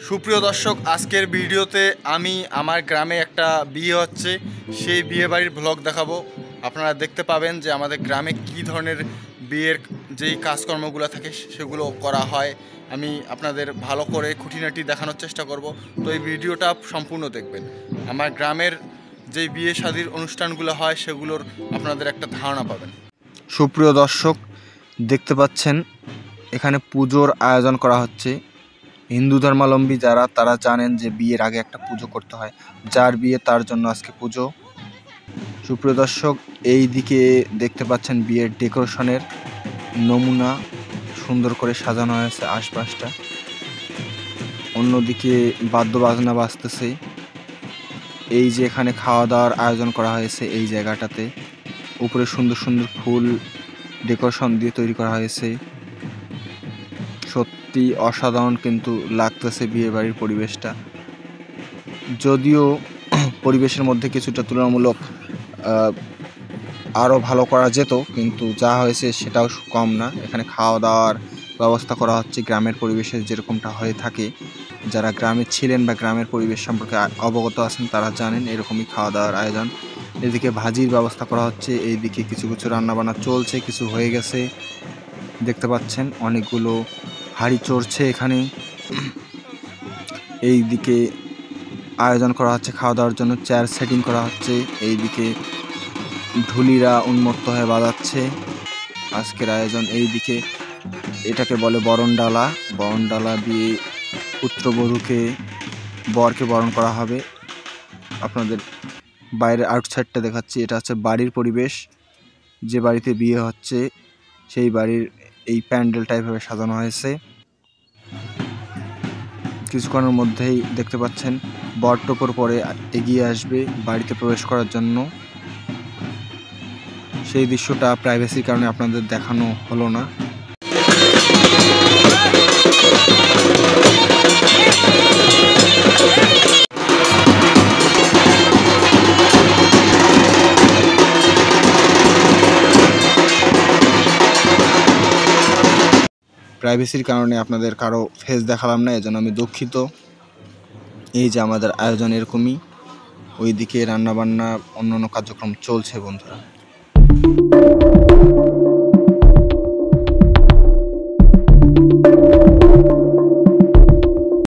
সুপ্রিয় দর্শক, আজকের ভিডিওতে আমি আমার গ্রামে একটা বিয়ে হচ্ছে সেই বিয়ে বাড়ির ব্লগ দেখাবো। আপনারা দেখতে পাবেন যে আমাদের গ্রামে কী ধরনের বিয়ের যেই কাজকর্মগুলো থাকে সেগুলো করা হয়। আমি আপনাদের ভালো করে খুঁটিনাটি দেখানোর চেষ্টা করব, তো এই ভিডিওটা সম্পূর্ণ দেখবেন। আমার গ্রামের যেই বিয়ে শাদীর অনুষ্ঠানগুলো হয় সেগুলোর আপনাদের একটা ধারণা পাবেন। সুপ্রিয় দর্শক, দেখতে পাচ্ছেন এখানে পুজোর আয়োজন করা হচ্ছে। হিন্দু ধর্মাবলম্বী যারা তারা জানেন যে বিয়ের আগে একটা পুজো করতে হয়, যার বিয়ে তার জন্য আজকে পুজো। সুপ্রিয় দর্শক, এই দিকে দেখতে পাচ্ছেন বিয়ের ডেকোরেশনের নমুনা, সুন্দর করে সাজানো হয়েছে আশপাশটা। অন্যদিকে বাদ্য বাজনা বাজতেছে। এই যে এখানে খাওয়া দাওয়ার আয়োজন করা হয়েছে এই জায়গাটাতে, উপরে সুন্দর সুন্দর ফুল ডেকোরেশন দিয়ে তৈরি করা হয়েছে। সত্যি অসাধারণ কিন্তু লাগতেছে বিয়ে বাড়ির পরিবেশটা। যদিও পরিবেশের মধ্যে কিছুটা তুলনামূলক আরও ভালো করা যেত, কিন্তু যা হয়েছে সেটাও কম না। এখানে খাওয়া দাওয়ার ব্যবস্থা করা হচ্ছে গ্রামের পরিবেশে যেরকমটা হয়ে থাকে। যারা গ্রামে ছিলেন বা গ্রামের পরিবেশ সম্পর্কে অবগত আছেন তারা জানেন এরকমই খাওয়া দাওয়ার আয়োজন। এদিকে ভাজির ব্যবস্থা করা হচ্ছে, এইদিকে কিছু কিছু রান্নাবান্না চলছে, কিছু হয়ে গেছে। দেখতে পাচ্ছেন অনেকগুলো হাঁড়ি চড়ছে এখানে। এই দিকে আয়োজন করা হচ্ছে খাওয়া দাওয়ার জন্য, চেয়ার সেটিং করা হচ্ছে। এইদিকে ঢুলিরা উন্মত্ত হয়ে বাজাচ্ছে আজকের আয়োজন। এইদিকে এটাকে বলে বরণডালা। বরণডালা দিয়ে পুত্রবধূকে বরকে বরণ করা হবে। আপনাদের বাইরের আউটসাইডটা দেখাচ্ছি, এটা হচ্ছে বাড়ির পরিবেশ। যে বাড়িতে বিয়ে হচ্ছে সেই বাড়ির এই প্যান্ডেলটা এভাবে সাজানো হয়েছে। কিছুক্ষণের মধ্যেই দেখতে পাচ্ছেন বর টোপর পরে এগিয়ে আসবে বাড়িতে প্রবেশ করার জন্য। সেই দৃশ্যটা প্রাইভেসির কারণে আপনাদের দেখানো হলো না। প্রাইভেসির কারণে আপনাদের কারো ফেস দেখালাম না, এজন্য আমি দুঃখিত। এই যে আমাদের আয়োজন এরকমই, ওইদিকে রান্নাবান্না অন্যান্য কার্যক্রম চলছে বন্ধুরা।